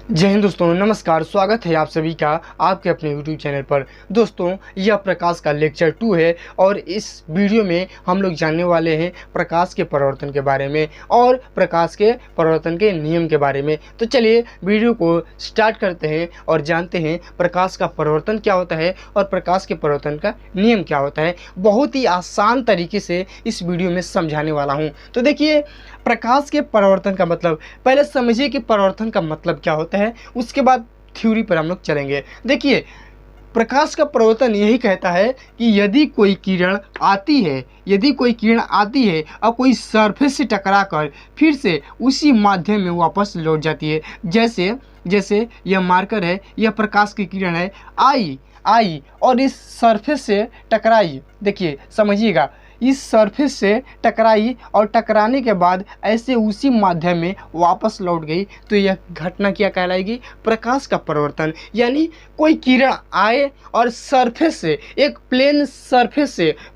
जय हिंद दोस्तों, नमस्कार। स्वागत है आप सभी का आपके अपने YouTube चैनल पर। दोस्तों, यह प्रकाश का लेक्चर 2 है और इस वीडियो में हम लोग जानने वाले हैं प्रकाश के परावर्तन के बारे में और प्रकाश के परावर्तन के नियम के बारे में। तो चलिए वीडियो को स्टार्ट करते हैं और जानते हैं प्रकाश का परावर्तन क्या होता है और प्रकाश के परावर्तन का नियम क्या होता है। बहुत ही आसान तरीके से इस वीडियो में समझाने वाला हूँ। तो देखिए, प्रकाश के परावर्तन का मतलब पहले समझिए कि परावर्तन का मतलब क्या होता है, उसके बाद थ्योरी पर हम लोग चलेंगे। देखिए, प्रकाश का परावर्तन यही कहता है कि यदि कोई किरण आती है और कोई सरफेस से टकराकर फिर से उसी माध्यम में वापस लौट जाती है। जैसे यह मार्कर है, यह प्रकाश की किरण है, आई और इस सरफेस से टकराई। देखिए, समझिएगा, इस सरफेस से टकराई और टकराने के बाद ऐसे उसी माध्यम में वापस लौट गई, तो यह घटना क्या कहलाएगी? प्रकाश का परावर्तन। यानी कोई किरण आए और सरफेस से, एक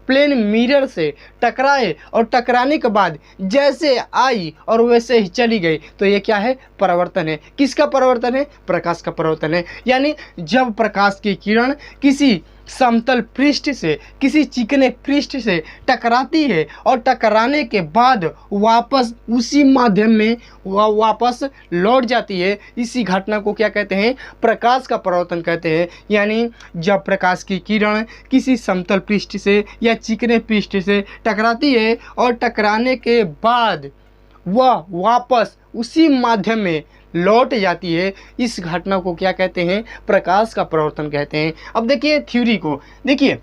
प्लेन मिरर से टकराए और टकराने के बाद जैसे आई और वैसे ही चली गई, तो ये क्या है? परावर्तन है। किसका परावर्तन है? प्रकाश का परावर्तन है। यानी जब प्रकाश की किरण किसी समतल पृष्ठ से, किसी चिकने पृष्ठ से टकराती है और टकराने के बाद वापस उसी माध्यम में वापस लौट जाती है, इसी घटना को क्या कहते हैं? प्रकाश का परावर्तन कहते हैं। यानी जब प्रकाश की किरण किसी समतल पृष्ठ से या चिकने पृष्ठ से टकराती है और टकराने के बाद वह वापस उसी माध्यम में लौट जाती है, इस घटना को क्या कहते हैं? प्रकाश का परावर्तन कहते हैं। अब देखिए थ्योरी को। देखिए,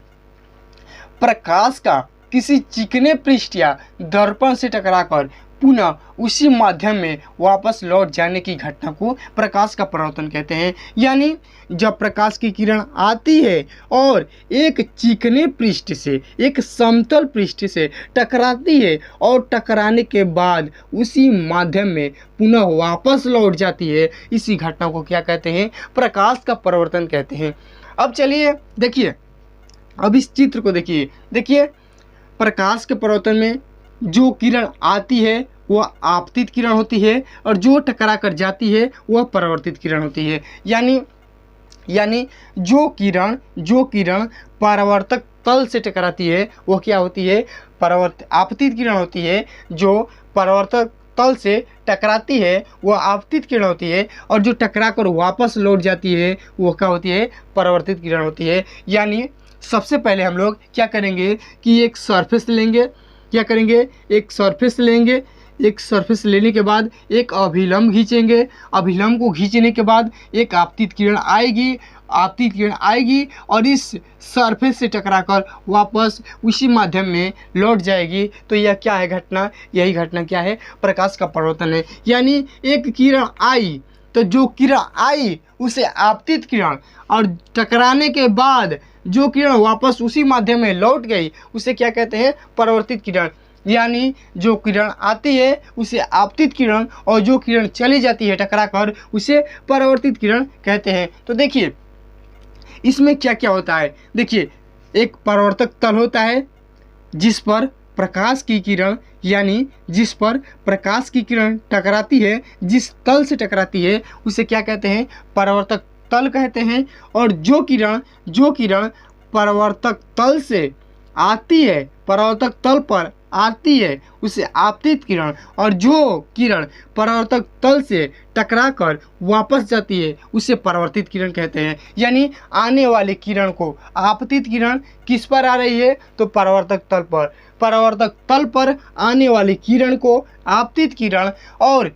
प्रकाश का किसी चिकने पृष्ठ या दर्पण से टकराकर पुनः उसी माध्यम में वापस लौट जाने की घटना को प्रकाश का परावर्तन कहते हैं। यानी जब प्रकाश की किरण आती है और एक चिकने पृष्ठ से, एक समतल पृष्ठ से टकराती है और टकराने के बाद उसी माध्यम में पुनः वापस लौट जाती है, इसी घटना को क्या कहते हैं? प्रकाश का परावर्तन कहते हैं। अब चलिए देखिए, अब इस चित्र को देखिए, प्रकाश के परावर्तन में जो किरण आती है वह आपतित किरण होती है और जो टकरा कर जाती है वह परावर्तित किरण होती है। यानी जो किरण परावर्तक तल से टकराती है वह क्या होती है? आपतित किरण होती है। जो परावर्तक तल से टकराती है वह आपतित किरण होती है और जो टकरा कर वापस लौट जाती है वह क्या होती है? परावर्तित किरण होती है। यानी सबसे पहले हम लोग क्या करेंगे कि एक सरफेस लेंगे। एक सरफेस लेने के बाद एक अभिलंब खींचेंगे। अभिलंब को खींचने के बाद एक आपतित किरण आएगी और इस सरफेस से टकराकर वापस उसी माध्यम में लौट जाएगी। तो यह क्या है घटना? यही घटना क्या है? प्रकाश का परावर्तन है। यानी एक किरण आई, तो जो किरण आई उसे आपतित किरण, और टकराने के बाद जो किरण वापस उसी माध्यम में लौट गई उसे क्या कहते हैं? परावर्तित किरण। यानी जो किरण आती है उसे आपतित किरण और जो किरण चली जाती है टकराकर उसे परावर्तित किरण कहते हैं। तो देखिए, इसमें क्या क्या होता है। देखिए, एक परावर्तक तल होता है जिस पर प्रकाश की किरण टकराती है, जिस तल से टकराती है उसे क्या कहते हैं? परावर्तक तल कहते हैं। और जो किरण परावर्तक तल से आती है, परावर्तक तल पर आती है उसे आपतित किरण, और जो किरण परावर्तक तल से टकराकर वापस जाती है उसे परावर्तित किरण कहते हैं। यानी आने वाली किरण को आपतित किरण किस पर आ रही है? तो परावर्तक तल पर। परावर्तक तल पर आने वाली किरण को आपतित किरण और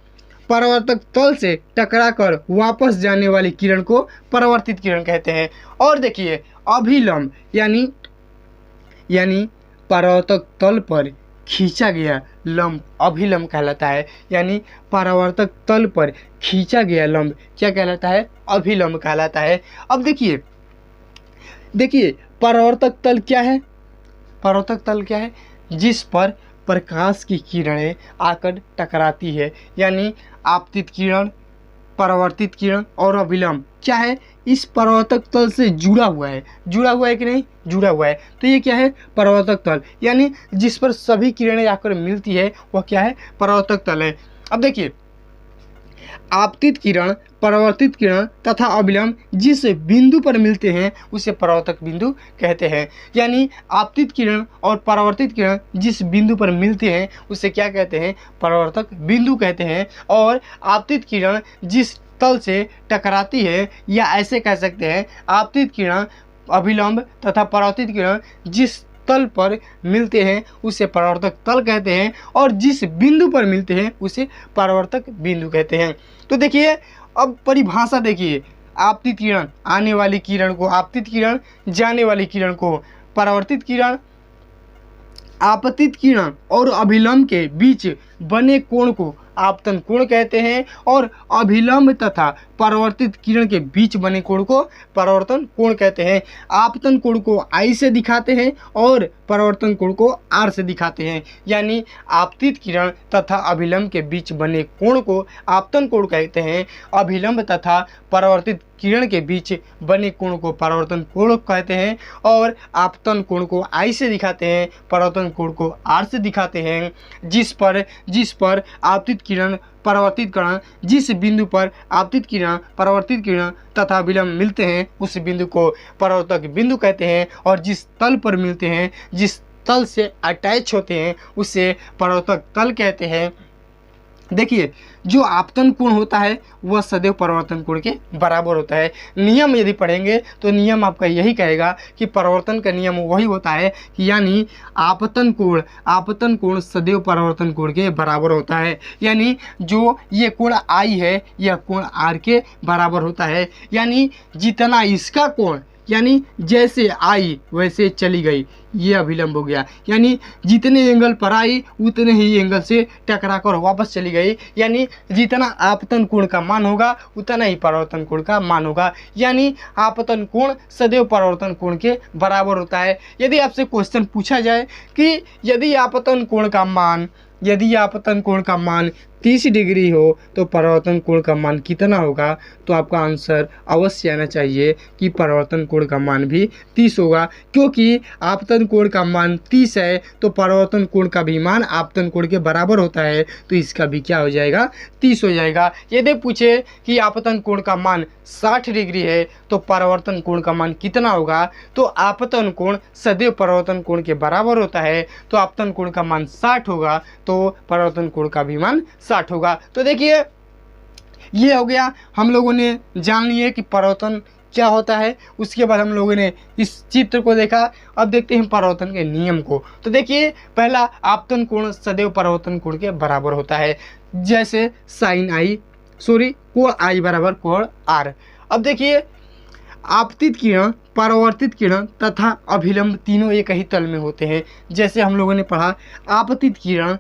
परावर्तक तल से टकराकर वापस जाने वाली किरण को परावर्तित किरण कहते हैं। और देखिए, अभिलंब यानी परावर्तक तल पर खींचा गया लंब अभिलंब कहलाता है। यानी परावर्तक तल पर खींचा गया लंब क्या कहलाता है? अभिलंब कहलाता है। अब देखिए, परावर्तक तल क्या है? परावर्तक तल क्या है? जिस पर प्रकाश की किरणें आकर टकराती है। यानी आपतित किरण, परावर्तित किरण और अभिलंब क्या है? इस परावर्तक तल से जुड़ा हुआ है कि नहीं? जुड़ा हुआ है। तो ये क्या है? परावर्तक तल। यानी जिस पर सभी किरणें आकर मिलती है वह क्या है? परावर्तक तल है। अब देखिए, आपतित किरण, परावर्तित किरण तथा अभिलंब जिस बिंदु पर मिलते हैं उसे परावर्तक बिंदु कहते हैं। यानी आपतित किरण और परावर्तित किरण जिस बिंदु पर मिलते हैं उसे क्या कहते हैं? परावर्तक बिंदु कहते हैं। और आपतित किरण जिस तल से टकराती है, या ऐसे कह सकते हैं आपतित किरण, अभिलंब तथा परावर्तित किरण जिस तल पर मिलते हैं उसे परावर्तक तल कहते हैं, और जिस बिंदु पर मिलते हैं उसे परावर्तक बिंदु कहते हैं। तो देखिए, अब परिभाषा देखिए, आपतित किरण, आने वाली किरण को आपतित किरण, जाने वाली किरण को परावर्तित किरण। आपतित किरण और अभिलंब के बीच बने कोण को आपतन कोण कहते हैं, और अभिलंब तथा परावर्तित किरण के बीच बने कोण को परावर्तन कोण कहते हैं। आपतन कोण को I से दिखाते हैं और परावर्तन कोण को R से दिखाते हैं। यानी आपतित किरण तथा अभिलंब के बीच बने कोण को आपतन कोण कहते हैं, अभिलंब तथा परावर्तित किरण के बीच बने कोण को परावर्तन कोण कहते हैं, और आपतन कोण को I से दिखाते हैं, परावर्तन कोण को R से दिखाते हैं। जिस पर आपतित किरण, परावर्तित किरण, जिस बिंदु पर आपतित किरण, परावर्तित किरण तथा विलंब मिलते हैं उस बिंदु को परावर्तक बिंदु कहते हैं, और जिस तल पर मिलते हैं, जिस तल से अटैच होते हैं उसे परावर्तक तल कहते हैं। देखिए, जो आपतन कोण होता है वह सदैव परावर्तन कोण के बराबर होता है। नियम यदि पढ़ेंगे तो नियम आपका यही कहेगा कि परावर्तन का नियम वही होता है कि यानी आपतन कोण सदैव परावर्तन कोण के बराबर होता है। यानी जो ये कोण I है यह कोण R के बराबर होता है। यानी जितना इसका कोण, यानी जैसे आई वैसे चली गई, ये अभिलंब हो गया। यानी जितने एंगल पर आई उतने ही एंगल से टकरा कर वापस चली गई। यानी जितना आपतन कोण का मान होगा उतना ही परावर्तन कोण का मान होगा। यानी आपतन कोण सदैव परावर्तन कोण के बराबर होता है। यदि आपसे क्वेश्चन पूछा जाए कि यदि आपतन कोण का मान 30 डिग्री हो तो परावर्तन कोण का मान कितना होगा, तो आपका आंसर अवश्य आना चाहिए कि परावर्तन कोण का मान भी 30 होगा। क्योंकि आपतन कोण का मान 30 है तो परावर्तन कोण का भी मान आपतन कोण के बराबर होता है, तो इसका भी क्या हो जाएगा? 30 हो जाएगा। यदि पूछे कि आपतन कोण का मान 60 डिग्री है तो परावर्तन कोण का मान कितना होगा, तो आपतन कोण सदैव परावर्तन कोण के बराबर होता है, तो आपतन कोण का मान 60 होगा तो परावर्तन कोण का भी मान 60 होगा। तो देखिए, ये हो गया, हम लोगों ने जान लिए कि परावर्तन क्या होता है। उसके बाद हम लोगों ने इस चित्र को देखा। अब देखते हैं परावर्तन के नियम को। तो देखिए, पहला, आपतन कोण सदैव परावर्तन कोण के बराबर होता है, जैसे कोण I बराबर कोण R। अब देखिए, आपतित किरण, परावर्तित किरण तथा अभिलंब तीनों एक ही तल में होते हैं। जैसे हम लोगों ने पढ़ा, आपतित किरण,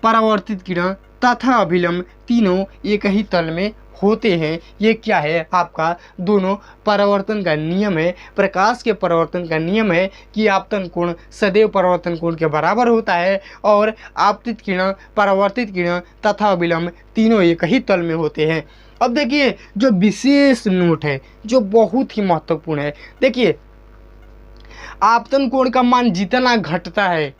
परावर्तित किरण तथा अभिलंब तीनों एक ही तल में होते हैं। ये क्या है? आपका दोनों परावर्तन का नियम है, प्रकाश के परावर्तन का नियम है कि आपतन कोण सदैव परावर्तन कोण के बराबर होता है, और आपतित किरण, परावर्तित किरण तथा अभिलंब तीनों एक ही तल में होते हैं। अब देखिए, जो विशेष नोट है जो बहुत ही महत्वपूर्ण है, देखिए, आपतन कोण का मान जितना घटता है,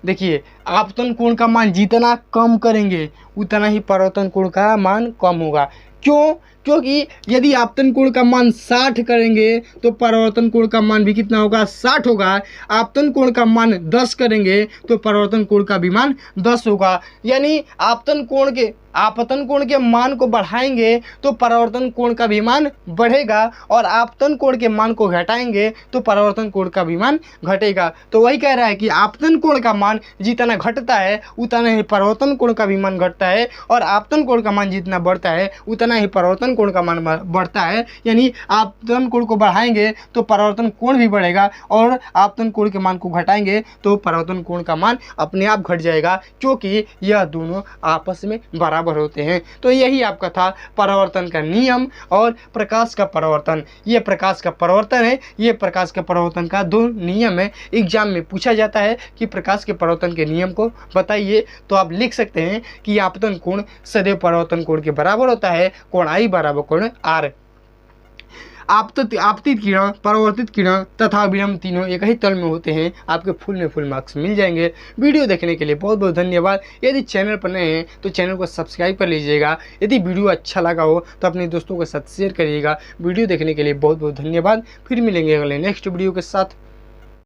देखिए, आपतन कोण का मान जितना कम करेंगे उतना ही परावर्तन कोण का मान कम होगा। क्यों? क्योंकि यदि आपतन कोण का मान 60 करेंगे तो परावर्तन कोण का मान भी कितना होगा? 60 होगा। आपतन कोण का मान 10 करेंगे तो परावर्तन कोण का भी मान 10 होगा। यानी आपतन कोण के मान को बढ़ाएंगे तो परावर्तन कोण का भी मान बढ़ेगा, और आपतन कोण के मान को घटाएंगे तो परावर्तन कोण का भी मान घटेगा। तो वही कह रहा है कि आपतन कोण का मान जितना घटता है उतना ही परावर्तन कोण का भी मान घटता है, और आपतन कोण का मान जितना बढ़ता है उतना ही परावर्तन कोण का मान बढ़ता है। यानी आपतन कोण को बढ़ाएंगे तो परावर्तन कोण भी बढ़ेगा, और आपतन कोण के मान को घटाएंगे तो परावर्तन कोण का मान अपने आप घट जाएगा, क्योंकि यह दोनों आपस में बराबर होते हैं। तो यही आपका था परावर्तन का नियम और प्रकाश का परावर्तन। ये प्रकाश का परावर्तन है, ये प्रकाश के परावर्तन का दो नियम है। एग्जाम में पूछा जाता है कि प्रकाश के परावर्तन के नियम को बताइए, तो आप लिख सकते हैं कि आपतन कोण सदैव परावर्तन कोण के बराबर होता है, कोण I बराबर कोण R। आपतित किरण, परावर्तित किरण तथा विलंब तीनों एक ही तल में होते हैं। आपके फुल में फुल मार्क्स मिल जाएंगे। वीडियो देखने के लिए बहुत बहुत धन्यवाद। यदि चैनल पर नए हैं तो चैनल को सब्सक्राइब कर लीजिएगा। यदि वीडियो अच्छा लगा हो तो अपने दोस्तों के साथ शेयर करिएगा। वीडियो देखने के लिए बहुत बहुत धन्यवाद। फिर मिलेंगे अगले नेक्स्ट वीडियो के साथ।